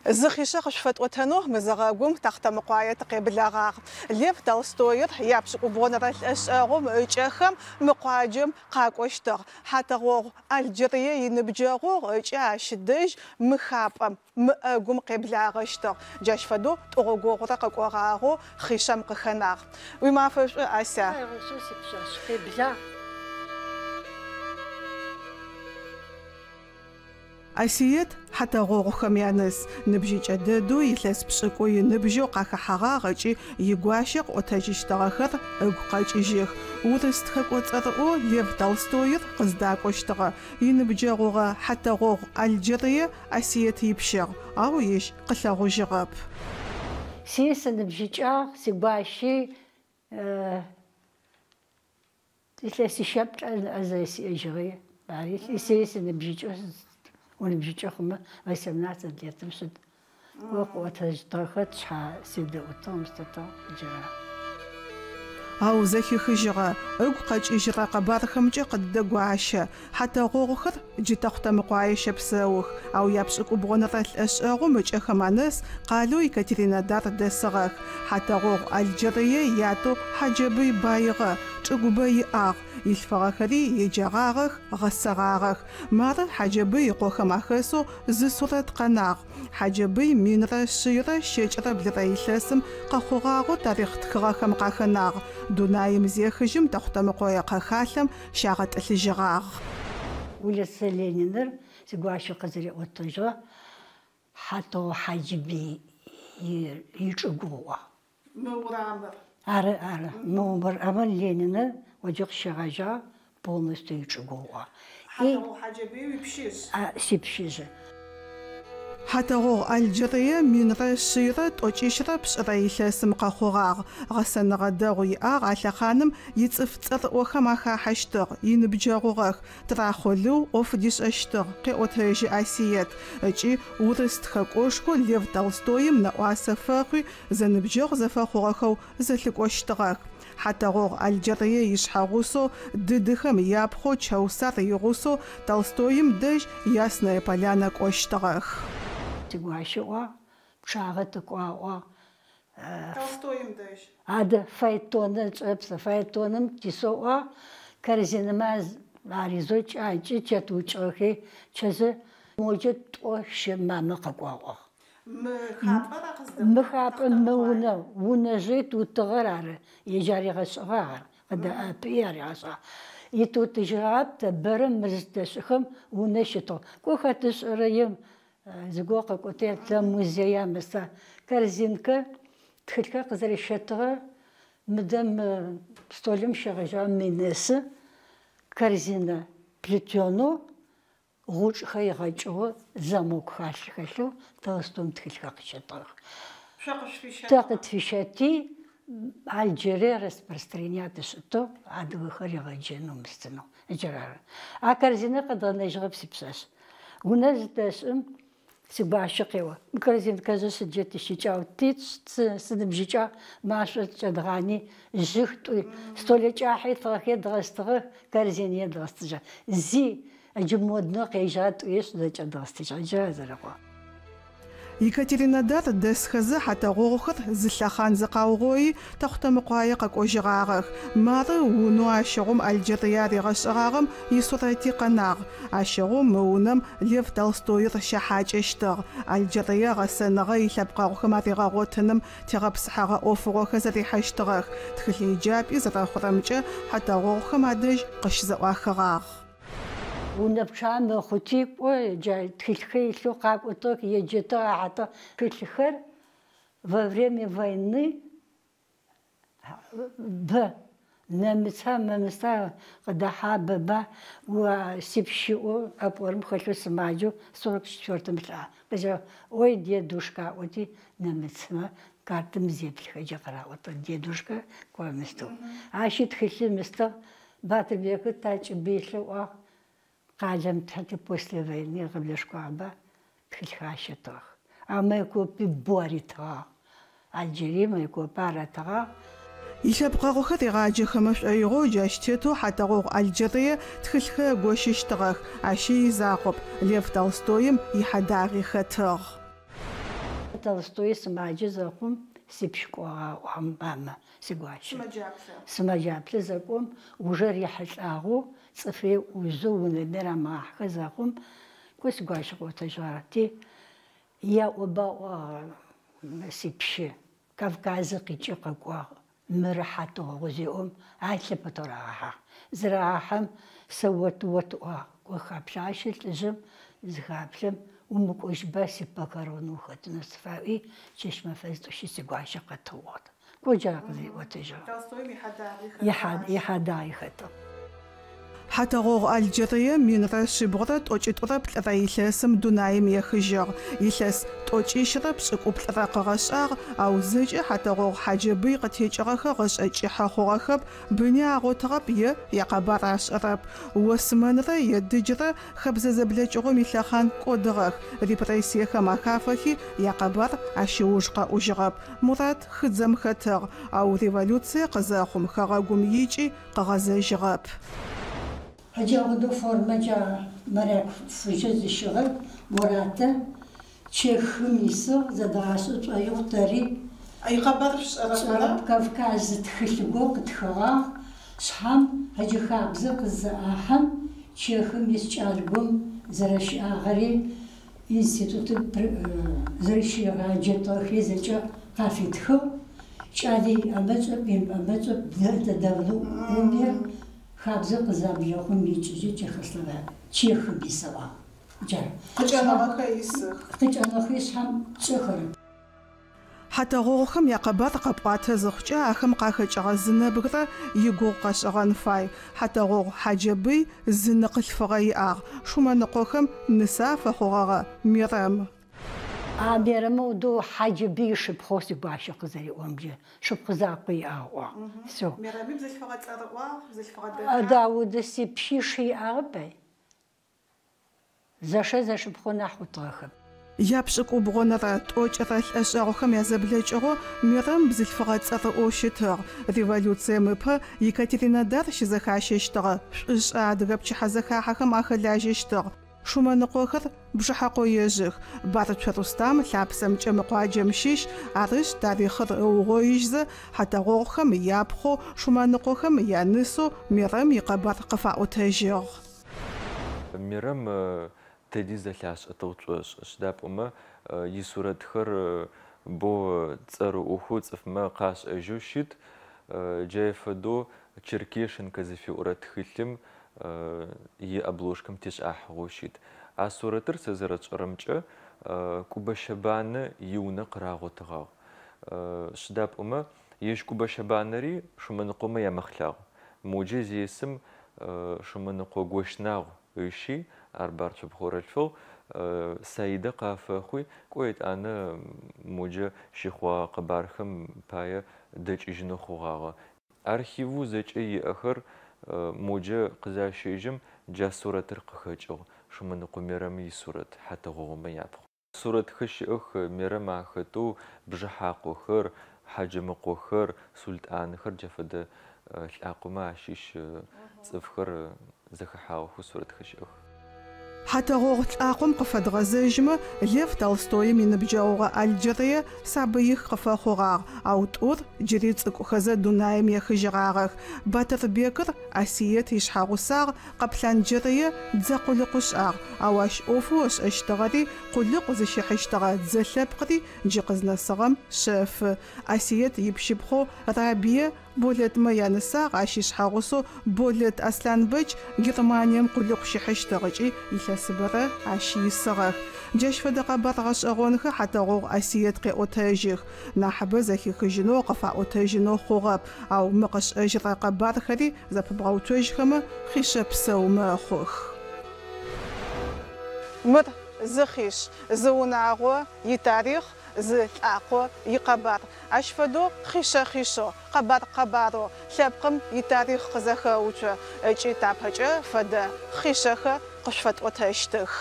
زخيشة خشفت وتنو مزغاقوم تحت مقاية قبلاغاغ ليف تولستوير يابشق بون رال أشاغوم أجاخم مقاجم قاقوشتغ حتى غوغ الجرية ينبجاغوغ أجاش ديج مخابم مقاقوم قبلاغشتغ جاش فدو تغوغوغ رقاقوغاغو خيشم قخناغ وما فش أسا أسيت حتى غوغخم يانس نبجي جددو يلس بشكو ينبجو قاك حغاغجي يقواشق وتجيشتغخر اقوقاجيجيخ ورستخك وترقو ليف تولستوير قزداقوشتغ ينبجاغوغا حتى غوغ الجرية أسيت يبشغ أو يش قلغو جغب سيس نبجيجا سيباشي يلس شبت أزايسي أجري بعريت سيس نبجيجا ونبجي خما غيسمنات ديال تمشد وقوة تاخت شحال سيدي وطوم ستة جرا أو زكي خجرة أقاج إجرا قبارخم جا قد دقواشا حتى غوغخر جي تخت مقوايشة بساوخ أو يابسك بغن رال أسأغو مجا خمانس قالو يكاترينا دار دسغاخ حتى غوغ الجرية ياتو حجبي بايغا تقوبي آغ يلفغاخري يجاغاغخ غسغاغخ مار حجبي يقوخم أخسو زسورة قناغ حجبي مينرا شيرا شجرة بلريلسم قخوغاغو تاريخ تخغاخم قاخناغ دونايم زيخجم تخت مقوية قخالم شاغت الجغاغ ولا سلينر سيقواشو قزري أوتجا حتى حجبي يجقوا مورامر أرى مور أمر لينر وجق شغاجا بولنستو يجقوا حتى حجبي يبشيز سيبشيز حتى غو الجرية من رشيرة توجيشرة بشريلسم قخوغاغ غسن غداغي آغ على خانم يتصفتر وخماخا حشتر ينبجاغوغاغ تراخولو وفديش أشتر قيوتهجي أسيات أجي ورستخاقوشكو ليف تولستويم نقواسفاقي زنبجاغ زفاقوغاخو زلقوشتغاغ حتى غوغ الجرية يشحاغوسو ددخم يابخو تشاوسار يغوسو تولستويم دج ياسنا يبالانا قوشتغاغ تقواشوا بشاغتقوا تولستويم دج هذا فايتون تشبس فايتونم تسوا كارزينماز عاريزوش اجي تشوخي تشز موجد وش ما مقوا مخابر مونا ونجيت وتغرر يجاري غصغار قد ابياري غصغار يتو تجراب تبرم مزدشخم ونشتو كوخا تسريم زقوق كوتير تموزيا مسا كارزينكا تخلكا قزري شتغر مدام ستولم شغجا مينس كارزينا بليتيونو غوش خي غاجو زاموك خاشخلو توستم تخلكا قشتغر شاقش في شاتي تاقت في شاتي الجيري распространять что عدو خري غاجينو مستنو جرار كارزينا قد نجغب سبساس وناس داسم سباشقيوا كارزين كازا سجت شيچاو تيت سنبجيچا ماشا تشدغاني جخت ستوليچا حيت راكي دغستغ كارزين يدغستجا زي اجمودنا قيجات ويش دچا دغستجا جازرقوا يكاترينادار دسخزة حتى غوخر زلخان زقاوغوي تخت مقايا قاقوجغاغ مار ونو اشغم الجرياري غشغاغم يسوريتي قناغ اشغم مونم ليف تولستوير شحاجشتغ الجريا غسنغا يلبقاغ ماريغا غوتنم تغبصحاغا اوفغو خزري حشتغ تخلي جاب يزرا خرمجه حتى غوخ مادج قش زواخغاغ ونبشام خوتيب وجاي تخلخي لو قاقوتك يجتا عطا تخلخر во время войны نمسها ممسها قد حاببا وسيبشيو أبورم خلو سماجو 44 مثلا بجا وي ديدوشكا ودي نمسها كارتم زيبل خجا قراوت ديدوشكا كومستو عاشي تخلي مستو باتر بيكو تاج بيشلو قاجم تحكي после войны قبل شكوابا تخلي شتوخ أما يكو ببوريتها الجري ما يكو بارتها يشبقى خطي غاجي خمش أيغو جاشتيتو حتى غوغ الجرية تخلخ غوشيشتغخ عشي زاقب ليف تولستويم يحداغي خطغ Толстой сымаджэ зэкъом сипшкӏуагъ мамэ сигуащэ. Сымэджаплъэ зэкӏом уже рихьылӏагъэу цӏыфей узэу унэмэ рамахьэ зэкъом кӏо сигуащэ къотэжьыгъэр. Ти яӏобэӏуагъ сипшы Кавказэ къикӏи къэкӏуагъ. Мыры хьатыгъэ зиӏом алъэпэтэрагъахь. Зырагъахьэм сэ отуагъ. Кӏохаплъащэ лӏыжъым зыхаплъэм умыкӏожьбэ сипэкъэрэну хэтынэ сыфаӏуи чэщмэфэз тӏощи сигуащэ къэтыугъот. Кӏоджа къызеӏотэжьыгъ. Ихьадагъи хэтыгъ. Хьатыгъогъ Алджырые минрэ шъибгъурэ тӏокӏитӏурэ плӏырэ илъэсым дунаим ехыжьыгъ. Илъэс тӏокӏищрэ пшӏыкӏуплӏырэ къыгъэшӏагъ, ау зэкӏэ хьатыгъогъ хьаджэбый къытекӏыгъэхэр гъэшӏэкӏыхьэ хъугъэхэп, быни агъотыгъэп е якъэбар ашӏэрэп. Осмэнрэ едыджрэ хэбзэ зэблэкӏыгъом илъэхъан кӏодыгъэх. Репрессиехэм ахафэхи якъэбар ащыуж къэӏужьыгъэп. Мурат хыдзэм хэтыгъ, ау революцие къызэхъум хэгъэгум икӏи къыгъэзэжьыгъэп. Хьэджэгъудо формэджа мэрак фыжьэ зыщыгъэр Мурата чехым исыгъ зэдгъашӏэ шӏоигъу тэри Айкъэбар шӏэрэп. Кавказ тхылъыгъо къытхыгъагъ. Шъхьам хьэджэхабзэ къызэӏахьэм чехым ис кӏалгом зэрэщыӏагъэри институтым зэрэщыгъаджэтыгъэхи зэкӏэ къафитхыгъ. Кӏали ӏэмэчӏэ ӏэмэчӏэ дэдэвлу умер хабзэ къызабжьэхъум икӏыжьы чехым исыгъ. Къыкӏэныгъэхэ исых. Къыкӏэныгъэхи шъхьам чӏэхэрэп. Хьатыгъогъхэм якъэбар къэпӏуатэ зыхъукӏэ ахэм къахэкӏыгъэ зынэбгырэ игугъу къэшӏыгъэн фай. Хьатыгъогъ хьаджэбый зыны къылъфыгъэ иӏагъ. Шъумэныкъохэм нысафэ хъугъэгъэ Мирэм. Мирэм удо хьаджэбый шыпхъэу сигуащэ къызэриӏомджэ. Шыпхъу закъо иӏагъ. Всё. Мирэми бзылъфыгъэ цӏэрыӏуагъ, бзылъфыгъэ Дауд сипшиши иӏагъэпэ. Зэшэ зэшыпхъэу нахь утыгъэхэп. Япшӏыкӏубгъонэрэ тӏокӏырэ лӏэшӏэгъохэм язэблэкӏыгъо Мирэм бзылъфыгъэ цӏэрыӏоу щытыгъ. Революцием ыпэ Екатеринодар щызэхащэщтыгъэ. Шӏушӏэ адыгэ пчыхьэ зэхахьэхэм ахэлажьэщтыгъ. Шъумэныкъохэр бжыхьэкъо ежьых. Барычъо Рустам лъапсэмкӏэ мыкъуаджэм щищ арышъ тарихъыр ыугъоижьзэ хьатыгъогъхэм япхъо шъумэныкъохэм янысэу Мирэм икъэбар къыфаӏотэжьыгъ. Мирэм тэди зэлъашӏэтыгъ цӏошӏ дапӏомэ исурэтхэр бо цӏэрыӏохэу цӏыфмэ къашӏэжьэу щыт. Джай фэдэу Черкешенко зыфиӏурэ тхылъым иобложкэм тешӏахьыгъэу щыт. А сурэтыр сэ зэрэтшӏэрэмкӏэ Кубэщэбанэ иунэ къырагъотыгъагъ. Щыдапӏомэ ежь Кубэщэбанэри шъумэныкъомэ ямэхълъагъ. Моджэ зесым шъумэныкъо Гощнагъ ыши арбар шъыпхъорэлъфыгъ Саидэ къафэхъуи кӏо етӏанэ моджэ щыхъуагъэ къэбархэм пае дэкӏыжьынэу хъугъагъэ. Архиву зэкӏэ иӏэхэр моджэ къызащежьым джа сурэтыр къыхэкӏыгъ. Шъумэныкъо Мирэм исурэт хьатыгъогъомэ япхъ. Сурэтхэ щыӏых Мирэм ахэтэу бжыхьакъохэр, хьаджэмыкъохэр, султӏанхэр джа фэдэ лӏакъомэ ащыщ цӏыфхэр зэхэхьагъэхэу сурэтхэ щыӏых. Хьатыгъогъ лӏакъом къыфэдгъэзэжьмэ Лев Толстоим иныбджэгъугъэ Алджырые сабыих къыфэхъугъагъ. Ау тӏур джыри цӏыкӏухэзэ дунаим ехыжьыгъагъэх. Батырбекыр Асиет ишъхьагъусагъ, Къэплъанджэрые дзэ къулыкъушӏагъ. Ау ащ ӏофэу ышӏэщтыгъэри къулыкъу зыщихьыщтыгъэ дзэ лъэпкъри джы къызнэсыгъэм шэфы. Асиет ипшыпхъэу Рабие Болетмэ янысагъ ащ ишъхьагъусэу Болет Аслъанбэч Германием къулыкъу щихьыщтыгъэкӏи илъэсыбэрэ ащ исыгъэх. Джащ фэдэ къэбар гъэшӏэгъонхэ хьатыгъогъ Асиет къеӏотэжьых. Нахьыбэ зэхихыжьынэу къыфаӏотэжьынэу хъугъэп. Ау мы къышӏэжьырэ къэбархэри зэпыбгъэуцожьхэмэ хъишъэпсэу мэхъух. Мыр зыхъиш, зыунагъо, итарихъ, зы лӏакъо, икъэбар. Ащ фэдэу хъишъэ-хъишъо, къэбар-къэбаро лъэпкъым итарихъ къызэхэуцо ыкӏи тапэкӏэ фэдэ хъишъэхэ къышъуфэтӏотэщтых.